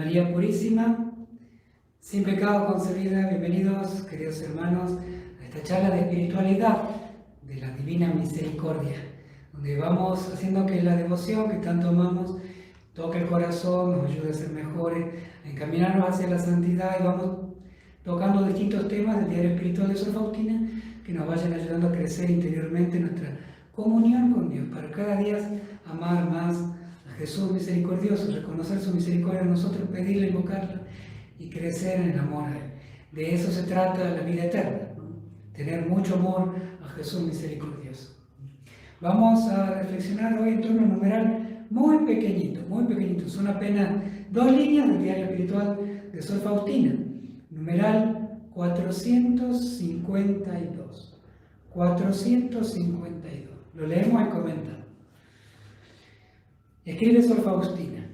María Purísima, sin pecado concebida. Bienvenidos, queridos hermanos, a esta charla de espiritualidad de la Divina Misericordia, donde vamos haciendo que la devoción que tanto amamos toque el corazón, nos ayude a ser mejores, a encaminarnos hacia la santidad, y vamos tocando distintos temas del diario espiritual de Sor Faustina que nos vayan ayudando a crecer interiormente nuestra comunión con Dios, para cada día amar más a Jesús misericordioso, reconocer su misericordia en nosotros, pedirle, invocarla y crecer en el amor a Él. De eso se trata la vida eterna, ¿no? Tener mucho amor a Jesús misericordioso. Vamos a reflexionar hoy en torno a un numeral muy pequeñito, son apenas 2 líneas del diario espiritual de Sor Faustina, numeral 452. 452. Lo leemos y comentamos. Escribe Sor Faustina: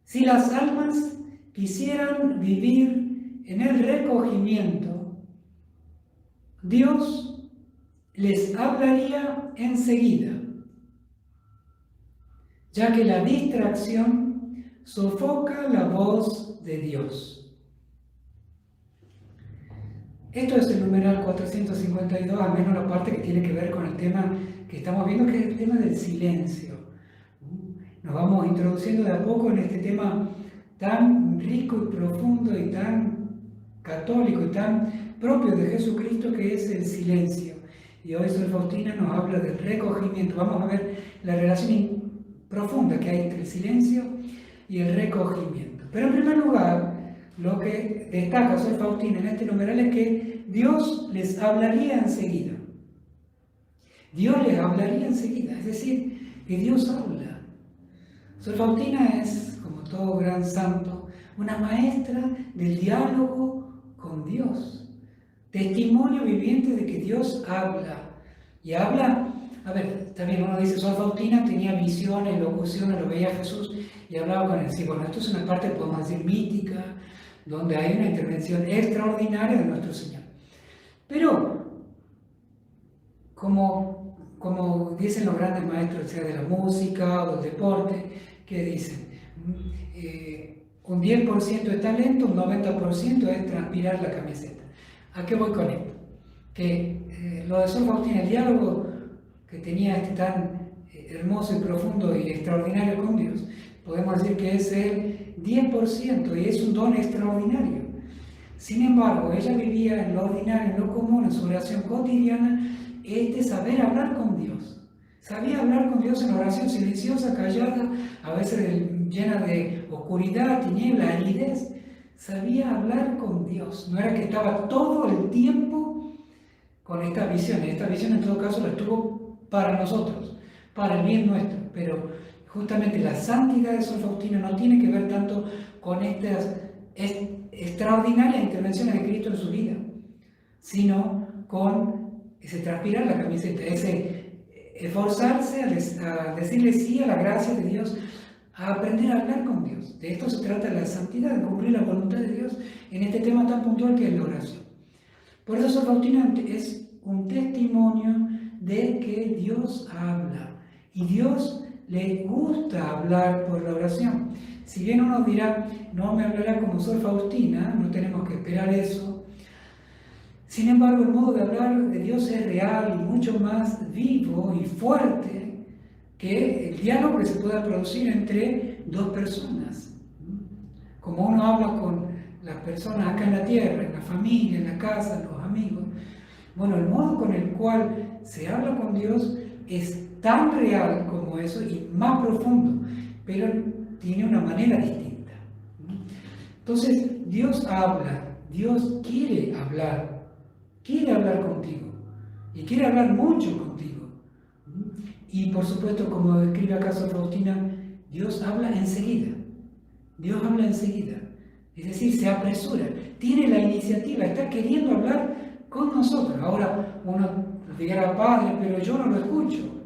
si las almas quisieran vivir en el recogimiento, Dios les hablaría enseguida, ya que la distracción sofoca la voz de Dios. Esto es el numeral 452, al menos la parte que tiene que ver con el tema que estamos viendo, que es el tema del silencio. Nos vamos introduciendo de a poco en este tema tan rico y profundo y tan católico y tan propio de Jesucristo, que es el silencio. Y hoy Sor Faustina nos habla del recogimiento. Vamos a ver la relación profunda que hay entre el silencio y el recogimiento. Pero en primer lugar, lo que destaca Sor Faustina en este numeral es que Dios les hablaría enseguida. Dios les hablaría enseguida, es decir, que Dios habla. Sor Faustina es, como todo gran santo, una maestra del diálogo con Dios. Testimonio viviente de que Dios habla. Y habla, también uno dice, Sor Faustina tenía visiones, locuciones, lo veía Jesús y hablaba con él. Sí, bueno, esto es una parte, podemos decir, mítica, donde hay una intervención extraordinaria de nuestro Señor. Pero, como dicen los grandes maestros, sea de la música o del deporte, que dicen, un 10% de talento, un 90% es transpirar la camiseta. ¿A qué voy con esto? Que lo de Sor Faustina, el diálogo que tenía tan hermoso y profundo y extraordinario con Dios, podemos decir que es el 10% y es un don extraordinario. Sin embargo, ella vivía en lo ordinario, en lo común, en su oración cotidiana, saber hablar con Dios. Sabía hablar con Dios en oración silenciosa, callada, a veces llena de oscuridad, tiniebla, aridez. Sabía hablar con Dios. No era que estaba todo el tiempo con esta visión. Esta visión en todo caso la tuvo para nosotros, para el bien nuestro. Pero justamente la santidad de Sor Faustina no tiene que ver tanto con estas extraordinarias intervenciones de Cristo en su vida, sino con ese transpirar la camiseta, ese esforzarse a decirle sí a la gracia de Dios, a aprender a hablar con Dios. De esto se trata la santidad, de cumplir la voluntad de Dios en este tema tan puntual que es la oración. Por eso Sor Faustina es un testimonio de que Dios habla y Dios le gusta hablar por la oración. Si bien uno dirá, no me hablará como Sor Faustina, no tenemos que esperar eso. Sin embargo, el modo de hablar de Dios es real y mucho más vivo y fuerte que el diálogo que se pueda producir entre dos personas. Como uno habla con las personas acá en la tierra, en la familia, en la casa, en los amigos. Bueno, el modo con el cual se habla con Dios es tan real como eso y más profundo, pero tiene una manera distinta. Entonces, Dios habla, Dios quiere hablar contigo y quiere hablar mucho contigo. Y por supuesto, como escribe acá Sor Faustina, Dios habla enseguida. Dios habla enseguida. Es decir, se apresura, tiene la iniciativa, está queriendo hablar con nosotros. Ahora uno dirá, Padre, pero yo no lo escucho.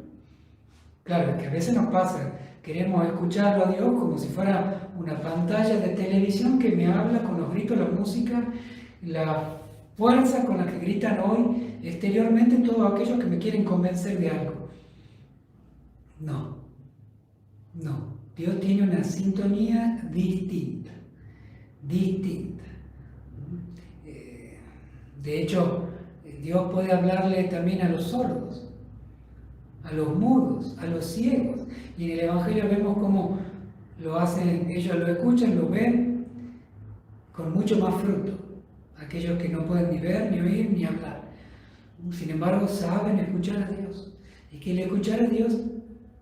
Claro, que a veces nos pasa, queremos escucharlo a Dios como si fuera una pantalla de televisión que me habla con los gritos, la música, la fuerza con la que gritan hoy exteriormente todos aquellos que me quieren convencer de algo. No. Dios tiene una sintonía distinta. De hecho, Dios puede hablarle también a los sordos, a los mudos, a los ciegos. Y en el Evangelio vemos cómo lo hacen, ellos lo escuchan, lo ven, con mucho más fruto. Aquellos que no pueden ni ver, ni oír, ni hablar. Sin embargo, saben escuchar a Dios. Y que el escuchar a Dios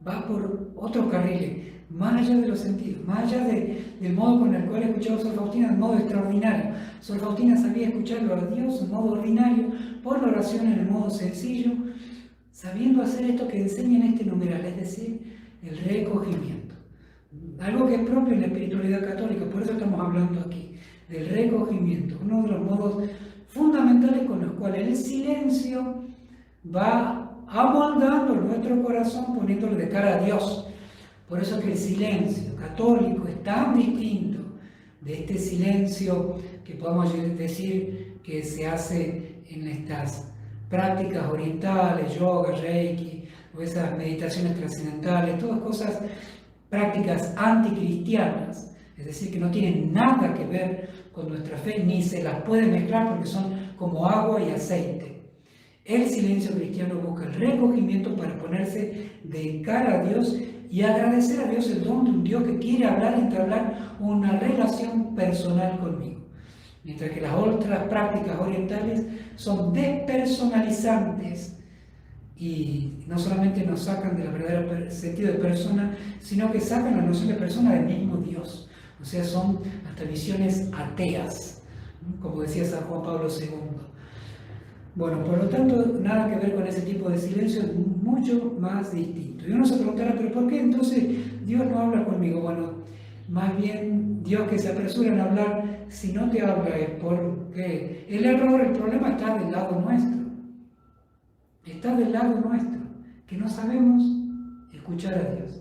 va por otros carriles, más allá de los sentidos, más allá del modo con el cual escuchaba Sor Faustina, de modo extraordinario. Sor Faustina sabía escucharlo a Dios en modo ordinario, por la oración en el modo sencillo, sabiendo hacer esto que enseña en este numeral, es decir, el recogimiento. Algo que es propio en la espiritualidad católica, por eso estamos hablando aquí, del recogimiento, uno de los modos fundamentales con los cuales el silencio va amoldando nuestro corazón, poniéndolo de cara a Dios. Por eso que el silencio católico es tan distinto de este silencio que podemos decir que se hace en estas prácticas orientales, yoga, reiki, o esas meditaciones trascendentales, todas cosas, prácticas anticristianas, es decir, que no tienen nada que ver con nuestra fe, ni se las puede mezclar porque son como agua y aceite. El silencio cristiano busca el recogimiento para ponerse de cara a Dios y agradecer a Dios el don de un Dios que quiere hablar, entablar una relación personal conmigo. Mientras que las otras prácticas orientales son despersonalizantes y no solamente nos sacan del verdadero sentido de persona, sino que sacan la noción de persona del mismo Dios. O sea, son hasta visiones ateas, como decía San Juan Pablo II. Bueno, por lo tanto, nada que ver con ese tipo de silencio, es mucho más distinto. Y uno se preguntará, ¿pero por qué entonces Dios no habla conmigo? Bueno, más bien Dios que se apresura en hablar, si no te habla es porque el error, el problema está del lado nuestro. Está del lado nuestro, que no sabemos escuchar a Dios.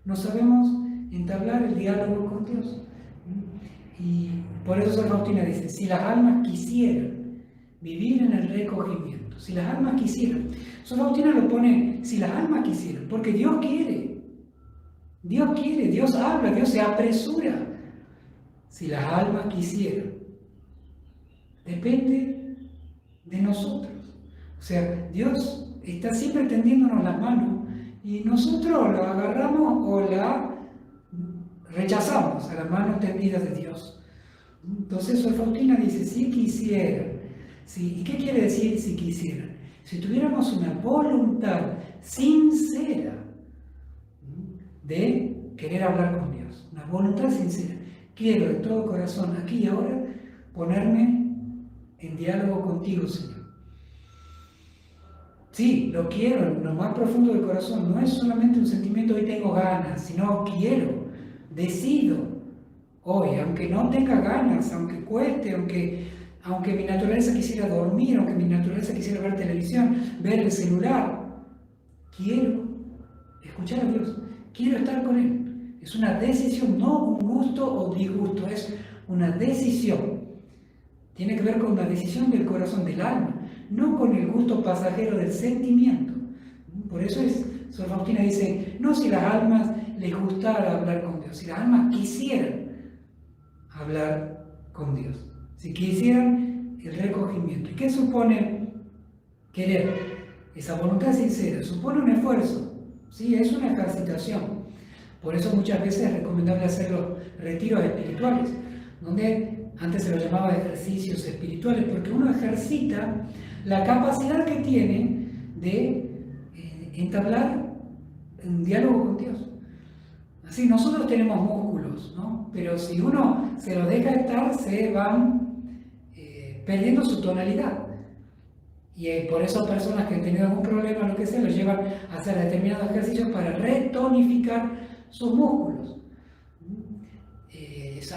No sabemos entablar el diálogo con Dios. Y por eso Sor Faustina dice, si las almas quisieran vivir en el recogimiento, si las almas quisieran, Sor Faustina lo pone, si las almas quisieran, porque Dios quiere, Dios habla, Dios se apresura, si las almas quisieran, depende de nosotros. O sea, Dios está siempre tendiéndonos la mano y nosotros la agarramos o la rechazamos a la mano tendida de Dios. Entonces Sor Faustina dice, si quisieran, ¿y qué quiere decir si quisieran? Si tuviéramos una voluntad sincera de querer hablar con Dios, una voluntad sincera, quiero de todo corazón, aquí y ahora, ponerme en diálogo contigo, Señor. Sí, lo quiero en lo más profundo del corazón, no es solamente un sentimiento hoy tengo ganas, sino quiero, decido hoy, aunque no tenga ganas, aunque cueste, aunque mi naturaleza quisiera dormir, aunque mi naturaleza quisiera ver televisión, ver el celular, quiero escuchar a Dios, quiero estar con Él. Es una decisión, no un gusto o disgusto, es una decisión. Tiene que ver con una decisión del corazón, del alma, no con el gusto pasajero del sentimiento. Por eso Sor Faustina dice, no si las almas les gustara hablar con Dios, si las almas quisieran hablar con Dios, si quisieran el recogimiento. ¿Y qué supone querer? Esa voluntad sincera supone un esfuerzo, ¿sí? Es una ejercitación. Por eso muchas veces es recomendable hacer los retiros espirituales, donde antes se lo llamaba ejercicios espirituales, porque uno ejercita la capacidad que tiene de entablar un diálogo con Dios. Así, nosotros tenemos músculos, ¿no? Pero si uno se los deja estar, se van perdiendo su tonalidad. Y por eso personas que han tenido algún problema, lo que sea, los llevan a hacer determinados ejercicios para retonificar sus músculos.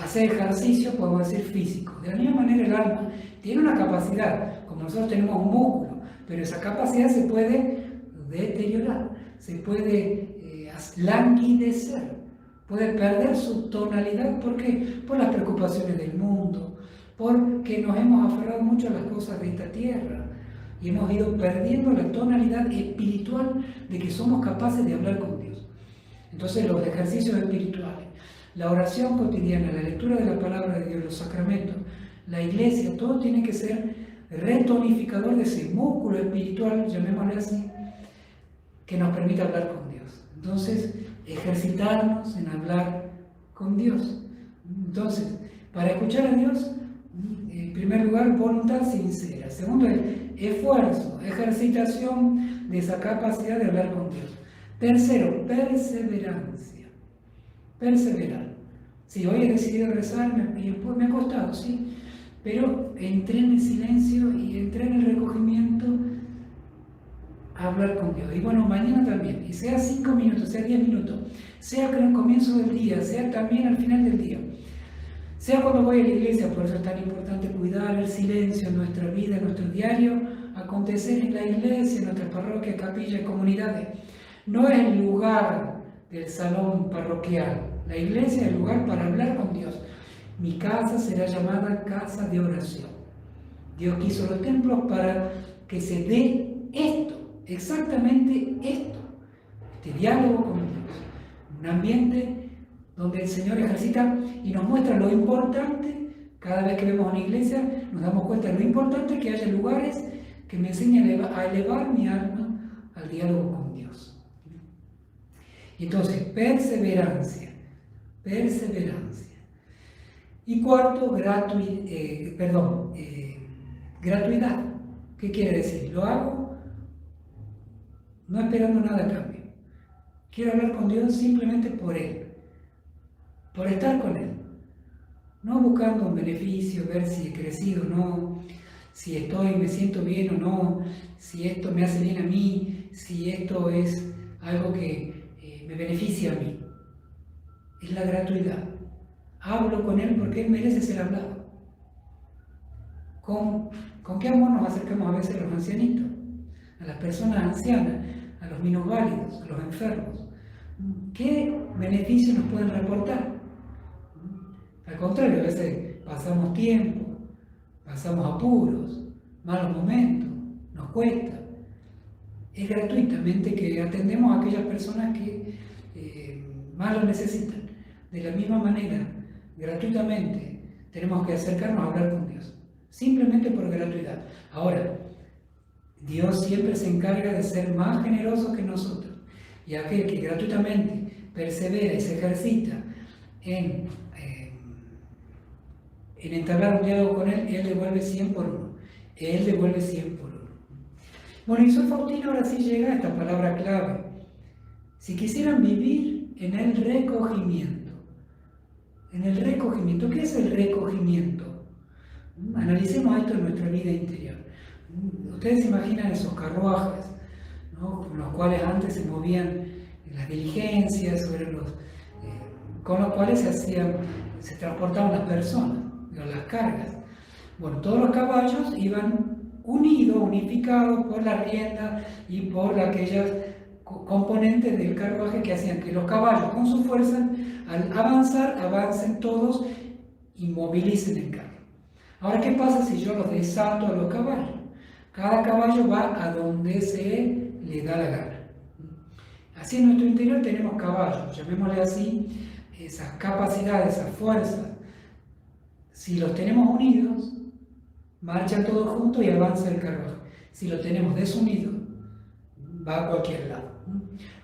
Hacer ejercicio, podemos decir, físico. De la misma manera el alma tiene una capacidad, como nosotros tenemos un músculo, pero esa capacidad se puede deteriorar, se puede languidecer, puede perder su tonalidad. ¿Por qué? Por las preocupaciones del mundo, porque nos hemos aferrado mucho a las cosas de esta tierra y hemos ido perdiendo la tonalidad espiritual de que somos capaces de hablar con Dios. Entonces los ejercicios espirituales, la oración cotidiana, la lectura de la palabra de Dios, los sacramentos, la iglesia, todo tiene que ser retonificador de ese músculo espiritual, llamémosle así, que nos permite hablar con Dios. Entonces, ejercitarnos en hablar con Dios. Entonces, para escuchar a Dios, en primer lugar, voluntad sincera. Segundo, esfuerzo, ejercitación de esa capacidad de hablar con Dios. Tercero, perseverancia. Perseverar. Si hoy he decidido rezar, me ha costado, sí, pero entré en el silencio y entré en el recogimiento a hablar con Dios. Y bueno, mañana también, y sea 5 minutos, sea 10 minutos, sea en el comienzo del día, sea también al final del día, sea cuando voy a la iglesia. Por eso es tan importante cuidar el silencio en nuestra vida, en nuestro diario acontecer en la iglesia, en nuestras parroquias, capillas, comunidades. No es el lugar del salón parroquial. La iglesia es el lugar para hablar con Dios. Mi casa será llamada casa de oración. Dios quiso los templos para que se dé esto, exactamente esto, este diálogo con Dios. Un ambiente donde el Señor ejercita y nos muestra lo importante. Cada vez que vemos una iglesia nos damos cuenta de lo importante que haya lugares que me enseñen a elevar mi alma al diálogo con Dios. Y entonces, perseverancia. Y cuarto, gratuidad. ¿Qué quiere decir? Lo hago no esperando nada a cambio. Quiero hablar con Dios simplemente por Él, por estar con Él. No buscando un beneficio, ver si he crecido o no, si me siento bien o no, si esto me hace bien a mí, si esto es algo que me beneficia a mí. Es la gratuidad. Hablo con Él porque Él merece ser hablado. ¿Con qué amor nos acercamos a veces a los ancianitos, a las personas ancianas, a los minusválidos, a los enfermos? ¿Qué beneficios nos pueden reportar? Al contrario, a veces pasamos tiempo, pasamos apuros, malos momentos, nos cuesta. Es gratuitamente que atendemos a aquellas personas que más lo necesitan. De la misma manera, gratuitamente, tenemos que acercarnos a hablar con Dios, simplemente por gratuidad. Ahora, Dios siempre se encarga de ser más generoso que nosotros, y aquel que gratuitamente persevera y se ejercita en entablar un diálogo con Él, Él devuelve 100 por uno. Él devuelve 100 por uno. Bueno, y Sor Faustina ahora sí llega a esta palabra clave. Si quisieran vivir en el recogimiento. En el recogimiento. ¿Qué es el recogimiento? Analicemos esto en nuestra vida interior. Ustedes se imaginan esos carruajes, ¿no?, con los cuales antes se movían las diligencias, con los cuales se transportaban las personas, las cargas. Bueno, todos los caballos iban unificados por la rienda y por aquellas componentes del carruaje que hacían que los caballos con su fuerza al avanzar, avancen todos y movilicen el carro. Ahora, ¿qué pasa si yo los desato a los caballos? Cada caballo va a donde se le da la gana. Así en nuestro interior tenemos caballos, llamémosle así, esas capacidades, esas fuerzas. Si los tenemos unidos, marchan todos juntos y avanza el carruaje. Si los tenemos desunidos, va a cualquier lado.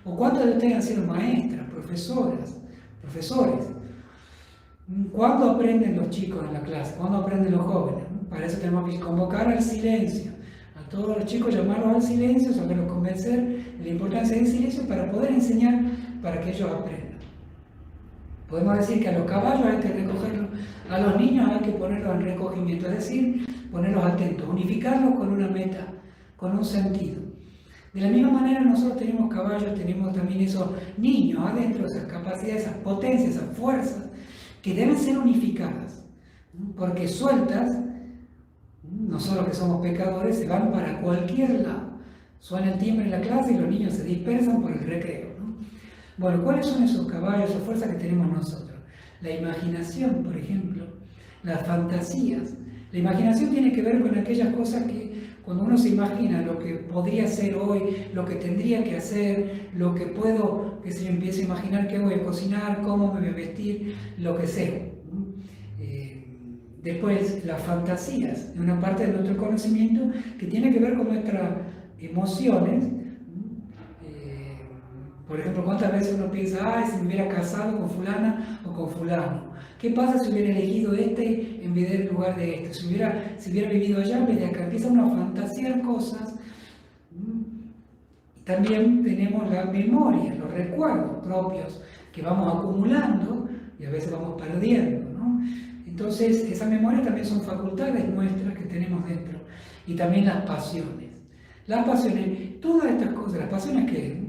¿O cuántos de ustedes han sido maestras, profesores? ¿Cuándo aprenden los chicos en la clase? ¿Cuándo aprenden los jóvenes? Para eso tenemos que convocar al silencio. A todos los chicos llamarlos al silencio, saberlos convencer de la importancia del silencio para poder enseñar, para que ellos aprendan. Podemos decir que a los caballos hay que recogerlos, a los niños hay que ponerlos en recogimiento, es decir, ponerlos atentos, unificarlos con una meta, con un sentido. De la misma manera nosotros tenemos caballos, tenemos también esos niños adentro, esas capacidades, esas potencias, esas fuerzas, que deben ser unificadas, porque sueltas, nosotros que somos pecadores, se van para cualquier lado. Suena el timbre en la clase y los niños se dispersan por el recreo, ¿no? Bueno, ¿cuáles son esos caballos, esas fuerzas que tenemos nosotros? La imaginación, por ejemplo, las fantasías. La imaginación tiene que ver con aquellas cosas que cuando uno se imagina lo que podría ser hoy, lo que tendría que hacer, lo que puedo que si yo empiezo a imaginar qué voy a cocinar, cómo me voy a vestir, lo que sea. Después, las fantasías, es una parte de nuestro conocimiento que tiene que ver con nuestras emociones. Por ejemplo, ¿cuántas veces uno piensa, ay, si me hubiera casado con fulana o con fulano? ¿Qué pasa si hubiera elegido este en vez del lugar de este? Si hubiera vivido allá en vez de acá. Empieza uno a fantasear cosas. También tenemos la memoria, los recuerdos propios que vamos acumulando y a veces vamos perdiendo, ¿no? Entonces, esas memorias también son facultades nuestras que tenemos dentro. Y también las pasiones. Las pasiones, todas estas cosas, las pasiones que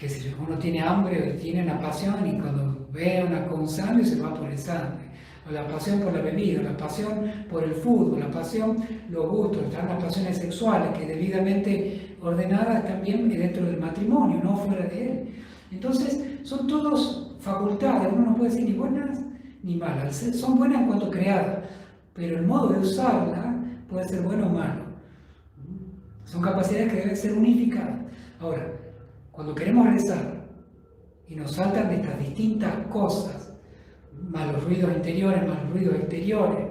si uno tiene hambre, tiene una pasión y cuando ve una con sangre se va por el sangre. O la pasión por la bebida, la pasión por el fútbol, la pasión, los gustos, están las pasiones sexuales que debidamente ordenadas también dentro del matrimonio, no fuera de él. Entonces, son todos facultades, uno no puede decir ni buenas ni malas, son buenas en cuanto creadas, pero el modo de usarla puede ser bueno o malo. Son capacidades que deben ser unificadas. Ahora, cuando queremos rezar y nos saltan de estas distintas cosas, más los ruidos interiores, más los ruidos exteriores,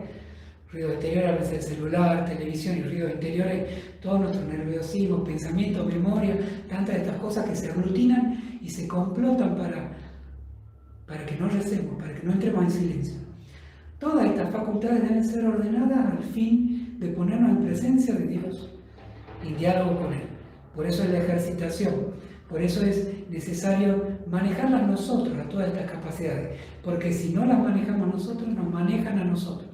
ruidos exteriores a veces el celular, televisión y ruidos interiores, todo nuestro nerviosismo, pensamiento, memoria, tantas de estas cosas que se aglutinan y se complotan para que no recemos, para que no entremos en silencio. Todas estas facultades deben ser ordenadas al fin de ponernos en presencia de Dios, en diálogo con Él. Por eso es la ejercitación, por eso es necesario manejarlas nosotros, a todas estas capacidades, porque si no las manejamos nosotros, nos manejan a nosotros.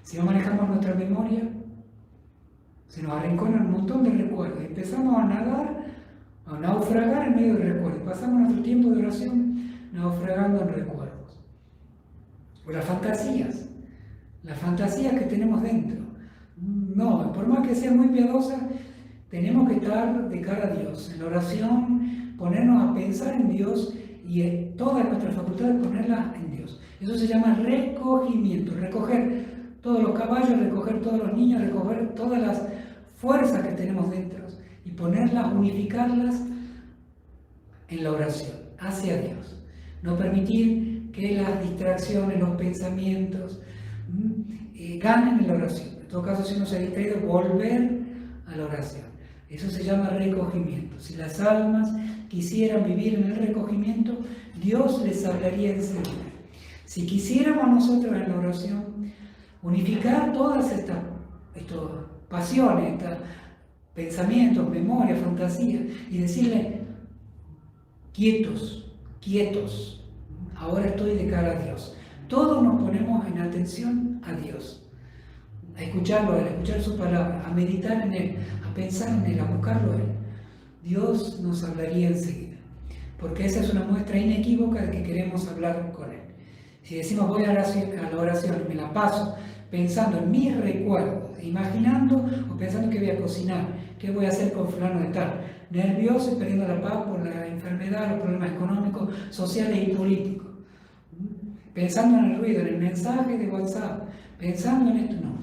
Si no manejamos nuestra memoria, se nos arrinconan un montón de recuerdos, empezamos a nadar, a naufragar en medio del recuerdo, pasamos nuestro tiempo de oración naufragando en recuerdos. O las fantasías que tenemos dentro. No, por más que sean muy piadosas, tenemos que estar de cara a Dios, en la oración, ponernos a pensar en Dios y en todas nuestras facultades ponerlas en Dios. Eso se llama recogimiento, recoger todos los caballos, recoger todos los niños, recoger todas las fuerzas que tenemos dentro y ponerlas, unificarlas en la oración, hacia Dios. No permitir que las distracciones, los pensamientos ganen en la oración. En todo caso, si uno se ha distraído, volver a la oración. Eso se llama recogimiento. Si las almas quisieran vivir en el recogimiento, Dios les hablaría enseguida. Si quisiéramos nosotros en la oración unificar todas estas pasiones, estos pensamientos, memorias, fantasías, y decirle, quietos, quietos, ahora estoy de cara a Dios. Todos nos ponemos en atención a Dios, a escucharlo, a escuchar su palabra, a meditar en Él, a pensar en Él, a buscarlo a Él. Dios nos hablaría enseguida, porque esa es una muestra inequívoca de que queremos hablar con Él. Si decimos voy a la oración y me la paso pensando en mis recuerdos, imaginando o pensando que voy a cocinar, qué voy a hacer con fulano de tal, nervioso y perdiendo la paz por la enfermedad, los problemas económicos, sociales y políticos, pensando en el ruido, en el mensaje de WhatsApp, pensando en esto, no,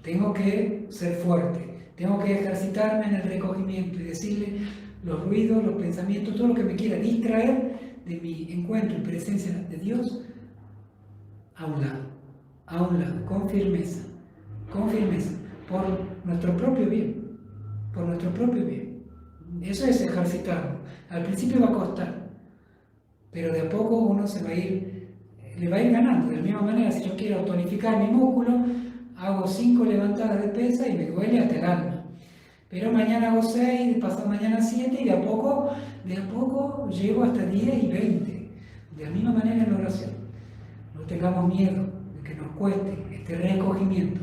tengo que ser fuerte, tengo que ejercitarme en el recogimiento y decirle los ruidos, los pensamientos, todo lo que me quiera distraer de mi encuentro y presencia de Dios a un lado, con firmeza, por nuestro propio bien, Eso es ejercitarlo. Al principio va a costar, pero de a poco uno le va a ir ganando. De la misma manera, si yo quiero tonificar mi músculo, hago 5 levantadas de pesa y me duele hasta el alma. Pero mañana hago 6, pasado mañana 7 y de a poco llego hasta 10 y 20. De la misma manera en la oración. No tengamos miedo de que nos cueste este recogimiento.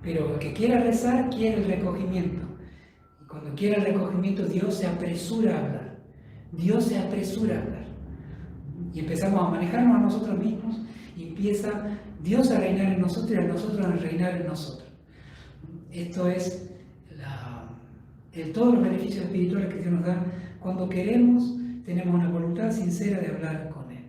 Pero el que quiera rezar, quiere el recogimiento. Y cuando quiere el recogimiento, Dios se apresura a hablar. Y empezamos a manejarnos a nosotros mismos y empieza Dios a reinar en nosotros y a nosotros a reinar en nosotros. Esto es todos los beneficios espirituales que Dios nos da cuando queremos, tenemos una voluntad sincera de hablar con Él.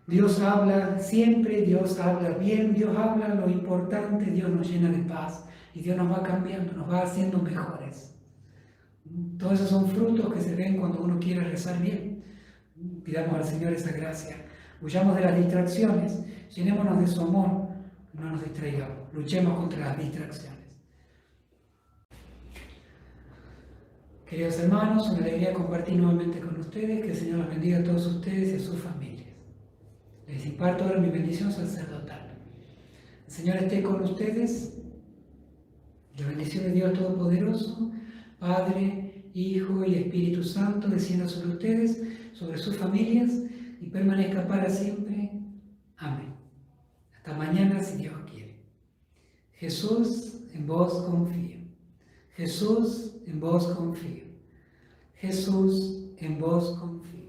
Dios habla siempre, Dios habla bien, Dios habla lo importante, Dios nos llena de paz y Dios nos va cambiando, nos va haciendo mejores. Todos esos son frutos que se ven cuando uno quiere rezar bien. Pidamos al Señor esa gracia. Huyamos de las distracciones, llenémonos de su amor, no nos distraigamos, luchemos contra las distracciones. Queridos hermanos, una alegría compartir nuevamente con ustedes, que el Señor los bendiga a todos ustedes y a sus familias. Les imparto ahora mi bendición sacerdotal. El Señor esté con ustedes, la bendición de Dios Todopoderoso, Padre, Hijo y Espíritu Santo, descienda sobre ustedes, sobre sus familias y permanezca para siempre. Amén. Hasta mañana si Dios quiere. Jesús, en vos confío. Jesús, en vos confío. Jesús, en vos confío.